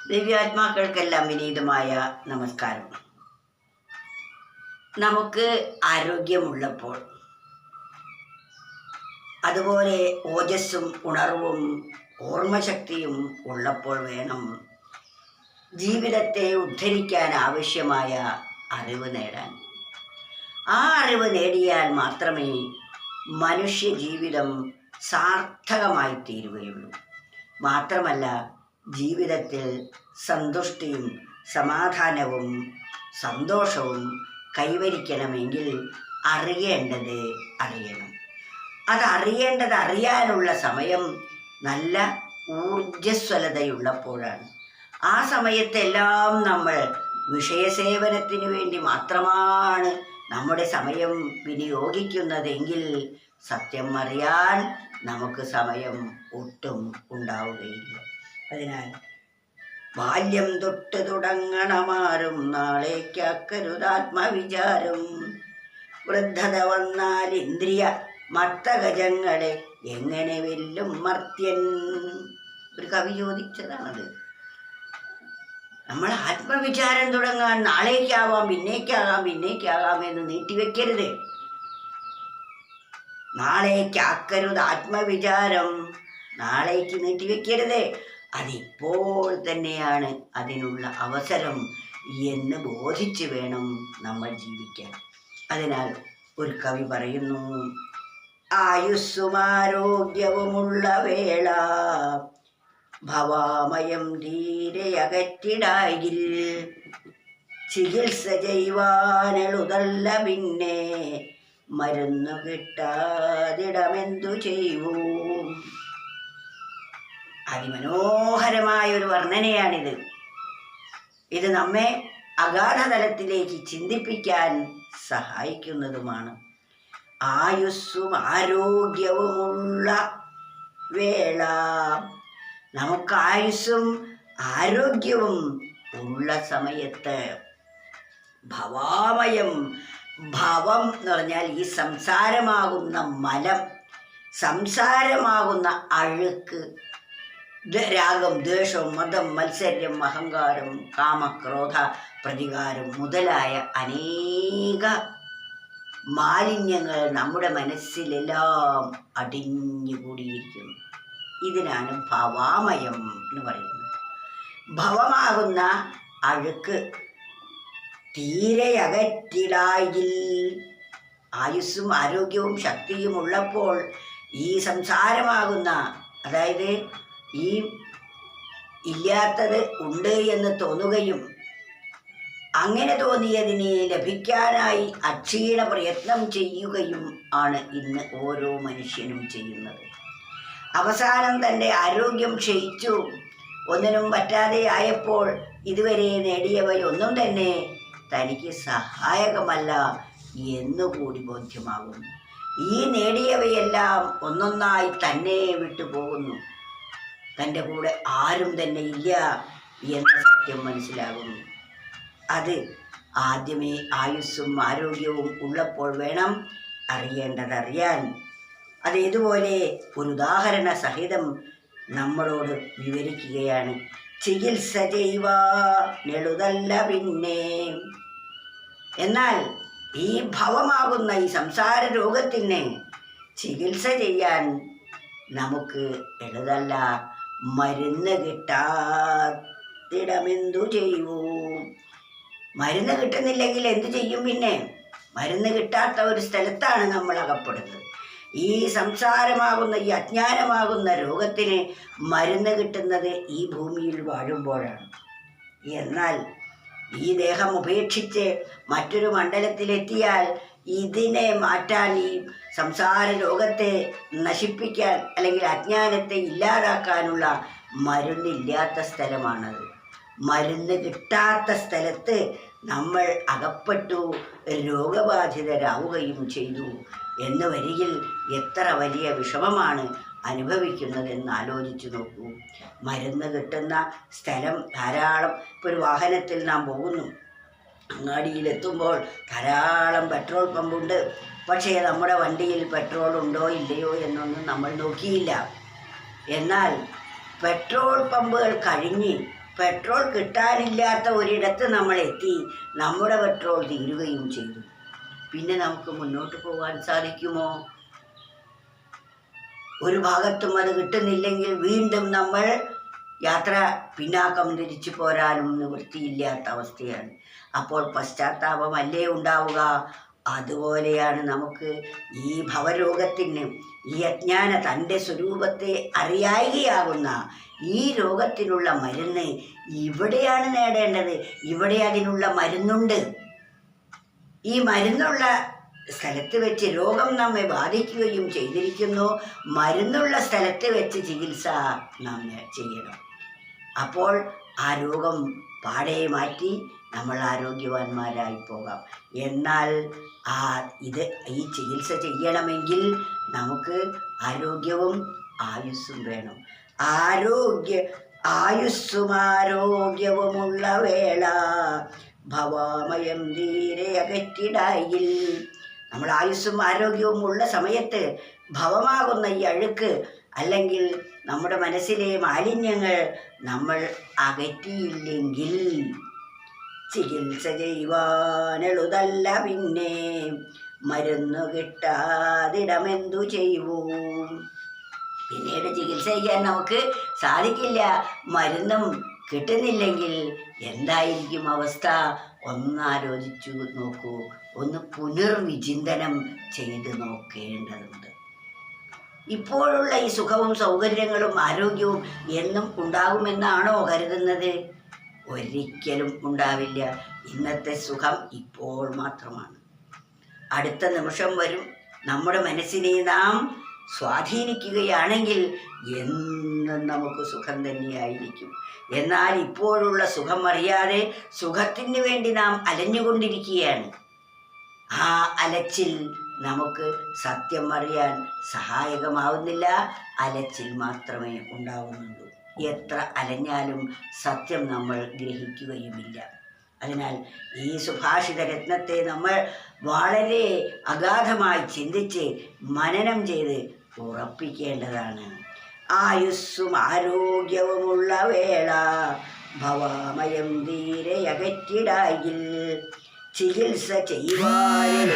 ദിവ്യാത്മാക്കൾക്കെല്ലാം വിനീതമായ നമസ്കാരം. നമുക്ക് ആരോഗ്യമുള്ളപ്പോൾ, അതുപോലെ ഓജസ്സും ഉണർവും ഓർമ്മശക്തിയും ഉള്ളപ്പോൾ വേണം ജീവിതത്തെ ഉദ്ധരിക്കാൻ ആവശ്യമായ അറിവ് നേടാൻ. ആ അറിവ് നേടിയാൽ മാത്രമേ മനുഷ്യ ജീവിതം സാർത്ഥകമായി തീരുകയുള്ളൂ. മാത്രമല്ല, ജീവിതത്തിൽ സന്തുഷ്ടിയും സമാധാനവും സന്തോഷവും കൈവരിക്കണമെങ്കിൽ അറിയേണ്ടത് അറിയണം. അറിയാനുള്ള സമയം നല്ല ഊർജ്ജസ്വലതയുള്ളപ്പോഴാണ്. ആ സമയത്തെല്ലാം നമ്മൾ വിഷയസേവനത്തിന് വേണ്ടി മാത്രമാണ് നമ്മുടെ സമയം വിനിയോഗിക്കുന്നതെങ്കിൽ സത്യം അറിയാൻ നമുക്ക് സമയം ഒട്ടും ഉണ്ടാവുകയില്ല. അതിനാൽ ബാല്യം തൊട്ട് തുടങ്ങണമാരും നാളേക്കരുതാത്മവിചാരം. വൃദ്ധത വന്നാൽ ഇന്ദ്രിയ മത്തഗജങ്ങളെ എങ്ങനെ വെല്ലും മർത്യൻ. ഒരു കവി ചോദിച്ചതാണത്. നമ്മൾ ആത്മവിചാരം തുടങ്ങാൻ നാളേക്കാവാം, പിന്നേക്കാകാം എന്ന് നീട്ടിവെക്കരുത്. നാളേക്കാക്കരുത് ആത്മവിചാരം, നാളേക്ക് നീട്ടിവെക്കരുത്. അതിപ്പോൾ തന്നെയാണ് അതിനുള്ള അവസരം എന്ന് ബോധിച്ച് വേണം നമ്മൾ ജീവിക്കാൻ. അതിനാൽ ഒരു കവി പറയുന്നു, ആയുസ്സും ആരോഗ്യവുമുള്ള വേള ഭവാമയം തീരെ അകറ്റിടായിൽ. ചികിത്സ ചെയ്യുവാനെളുതല്ല പിന്നെ മരുന്നു കിട്ടാതിടമെന്തു ചെയ്യൂ. അതിമനോഹരമായ ഒരു വർണ്ണനയാണിത്. ഇത് നമ്മെ അഗാധതലത്തിലേക്ക് ചിന്തിപ്പിക്കാൻ സഹായിക്കുന്നതുമാണ്. ആയുസ്സും ആരോഗ്യവുമുള്ള വേള, നമുക്ക് ആയുസ്സും ആരോഗ്യവും ഉള്ള സമയത്ത് ഭവാമയം, ഭവം എന്ന് പറഞ്ഞാൽ ഈ സംസാരമാകുന്ന മലം, സംസാരമാകുന്ന അഴുക്ക്, രാഗം, ദ്വേഷം, മതം, മത്സര്യം, അഹങ്കാരം, കാമക്രോധ, പ്രതികാരം മുതലായ അനേക മാലിന്യങ്ങൾ നമ്മുടെ മനസ്സിലെല്ലാം അടിഞ്ഞുകൂടിയിരിക്കുന്നു. ഇതിനാണ് ഭവാമയം എന്ന് പറയുന്നത്. ഭവമാകുന്ന അഴുക്ക് തീരെ അകറ്റിടായിൽ. ആയുസ്സും ആരോഗ്യവും ശക്തിയും ഉള്ളപ്പോൾ ഈ സംസാരമാകുന്ന, അതായത് ഈ ഇല്ലാത്തത് ഉണ്ട് എന്ന് തോന്നുകയും അങ്ങനെ തോന്നിയതിനെ ലഭിക്കാനായി അക്ഷീണ പ്രയത്നം ചെയ്യുകയും ആണ് ഇന്ന് ഓരോ മനുഷ്യനും ചെയ്യുന്നത്. അവസാനം തൻ്റെ ആരോഗ്യം ക്ഷയിച്ചു, ഒന്നിനും പറ്റാതെ ആയപ്പോൾ ഇതുവരെ നേടിയവയൊന്നും തന്നെ തനിക്ക് സഹായകമല്ല എന്നുകൂടി ബോധ്യമാകുന്നു. ഈ നേടിയവയെല്ലാം ഒന്നൊന്നായി തന്നെ വിട്ടുപോകുന്നു. തൻ്റെ കൂടെ ആരും തന്നെ ഇല്ല എന്ന സത്യം മനസ്സിലാകുന്നു. അത് ആദ്യമേ ആയുസ്സും ആരോഗ്യവും ഉള്ളപ്പോൾ വേണം അറിയേണ്ടതറിയാൻ. അത് ഇതുപോലെ ഒരു ഉദാഹരണ സഹിതം നമ്മളോട് വിവരിക്കുകയാണ്. ചികിത്സ ചെയ്യുവാനെളുതല്ല പിന്നെ. എന്നാൽ ഈ ഭവമാകുന്ന ഈ സംസാര രോഗത്തിന് ചികിത്സ ചെയ്യാൻ നമുക്ക് എളുതല്ല. മരുന്ന് കിട്ടാത്തിടമെന്തു ചെയ്യൂ. മരുന്ന് കിട്ടുന്നില്ലെങ്കിൽ എന്തു ചെയ്യും? പിന്നെ മരുന്ന് കിട്ടാത്ത ഒരു സ്ഥലത്താണ് നമ്മൾ അകപ്പെടുന്നത്. ഈ സംസാരമാകുന്ന, ഈ അജ്ഞാനമാകുന്ന രോഗത്തിന് മരുന്ന് കിട്ടുന്നത് ഈ ഭൂമിയിൽ വാഴുമ്പോഴാണ്. എന്നാൽ ഈ ദേഹം ഉപേക്ഷിച്ച് മറ്റൊരു മണ്ഡലത്തിലെത്തിയാൽ ഇതിനെ മാറ്റാൻ, ഈ സംസാര രോഗത്തെ നശിപ്പിക്കാൻ അല്ലെങ്കിൽ അജ്ഞാനത്തെ ഇല്ലാതാക്കാനുള്ള മരുന്നില്ലാത്ത സ്ഥലമാണത്. മരുന്ന് കിട്ടാത്ത സ്ഥലത്ത് നമ്മൾ അകപ്പെട്ടു, രോഗബാധിതരാവുകയും ചെയ്തു എന്ന് വരികിൽ എത്ര വലിയ വിഷമമാണ് അനുഭവിക്കുന്നതെന്ന് ആലോചിച്ചു നോക്കൂ. മരുന്ന് കിട്ടുന്ന സ്ഥലം ധാരാളം. ഇപ്പോൾ ഒരു വാഹനത്തിൽ നാം പോകുന്നു, അങ്ങാടിയിലെത്തുമ്പോൾ ധാരാളം പെട്രോൾ പമ്പുണ്ട്. പക്ഷേ നമ്മുടെ വണ്ടിയിൽ പെട്രോൾ ഉണ്ടോ ഇല്ലയോ എന്നൊന്നും നമ്മൾ നോക്കിയില്ല. എന്നാൽ പെട്രോൾ പമ്പുകൾ കഴിഞ്ഞ് പെട്രോൾ കിട്ടാനില്ലാത്ത ഒരിടത്ത് നമ്മൾ എത്തി, നമ്മുടെ പെട്രോൾ തീരുകയും ചെയ്തു. പിന്നെ നമുക്ക് മുന്നോട്ട് പോകാൻ സാധിക്കുമോ? ഒരു ഭാഗത്തും അത് കിട്ടുന്നില്ലെങ്കിൽ വീണ്ടും നമ്മൾ യാത്ര പിന്നാക്കം തിരിച്ചു പോരാനും നിവൃത്തിയില്ലാത്ത അവസ്ഥയാണ്. അപ്പോൾ പശ്ചാത്താപമല്ലേ ഉണ്ടാവുക? അതുപോലെയാണ് നമുക്ക് ഈ ഭവരോഗത്തിന്, ഈ അജ്ഞാന തൻ്റെ സ്വരൂപത്തെ അറിയായികയാകുന്ന ഈ രോഗത്തിനുള്ള മരുന്ന് ഇവിടെയാണ് നേടേണ്ടത്. ഇവിടെ അതിനുള്ള മരുന്നുണ്ട്. ഈ മരുന്നുള്ള സ്ഥലത്ത് വെച്ച് രോഗം നമ്മെ ബാധിക്കുകയും ചെയ്തിരിക്കുന്നു. മരുന്നുള്ള സ്ഥലത്ത് വെച്ച് ചികിത്സ നാം ചെയ്യണം. അപ്പോൾ ആ രോഗം പാടെ മാറ്റി നമ്മൾ ആരോഗ്യവാന്മാരായി പോകാം. എന്നാൽ ഈ ചികിത്സ ചെയ്യണമെങ്കിൽ നമുക്ക് ആരോഗ്യവും ആയുസ്സും വേണം. ആയുസ്സുമാരോഗ്യവുമുള്ള വേള ഭവാമയം തീരെ അകറ്റിടായിൽ. നമ്മൾ ആയുസ്സും ആരോഗ്യവും ഉള്ള സമയത്ത് ഭവമാകുന്ന ഈ അഴുക്ക് അല്ലെങ്കിൽ നമ്മുടെ മനസ്സിലെ മാലിന്യങ്ങൾ നമ്മൾ അകറ്റിയില്ലെങ്കിൽ ചികിത്സ ചെയ്യുവാനെളുതല്ല. പിന്നെ മരുന്നു കിട്ടാതിടമെന്തു ചെയ്യൂ? പിന്നീട് ചികിത്സ ചെയ്യാൻ നമുക്ക് സാധിക്കില്ല. മരുന്നും കിട്ടുന്നില്ലെങ്കിൽ എന്തായിരിക്കും അവസ്ഥ? ഒന്നാലോചിച്ചു നോക്കൂ. ഒന്ന് പുനർവിചിന്തനം ചെയ്ത് നോക്കേണ്ടതുണ്ട്. ഇപ്പോഴുള്ള ഈ സുഖവും സൗകര്യങ്ങളും ആരോഗ്യവും എന്നും ഉണ്ടാകുമെന്നാണോ കരുതുന്നത്? ഒരിക്കലും ഉണ്ടാവില്ല. ഇന്നത്തെ സുഖം ഇപ്പോൾ മാത്രമാണ്. അടുത്ത നിമിഷം വരും. നമ്മുടെ മനസ്സിനെ നാം സ്വാധീനിക്കുകയാണെങ്കിൽ എന്നും നമുക്ക് സുഖം തന്നെയായിരിക്കും. എന്നാൽ ഇപ്പോഴുള്ള സുഖം അറിയാതെ സുഖത്തിന് വേണ്ടി നാം അലഞ്ഞുകൊണ്ടിരിക്കുകയാണ്. ആ അലച്ചിൽ നമുക്ക് സത്യം അറിയാൻ സഹായകമാവുന്നില്ല. അലച്ചിൽ മാത്രമേ ഉണ്ടാവുന്നുള്ളൂ. എത്ര അലഞ്ഞാലും സത്യം നമ്മൾ ഗ്രഹിക്കുകയുമില്ല. അതിനാൽ ഈ സുഭാഷിത രത്നത്തെ നമ്മൾ വളരെ അഗാധമായി ചിന്തിച്ച് മനനം ചെയ്ത് ഉറപ്പിക്കേണ്ടതാണ്. ആയുസ്സും ആരോഗ്യവുമുള്ള വേള ഭവാമയം തീരെ അകറ്റിടായിൽ ചികിത്സ ചെയ്യുവാൻ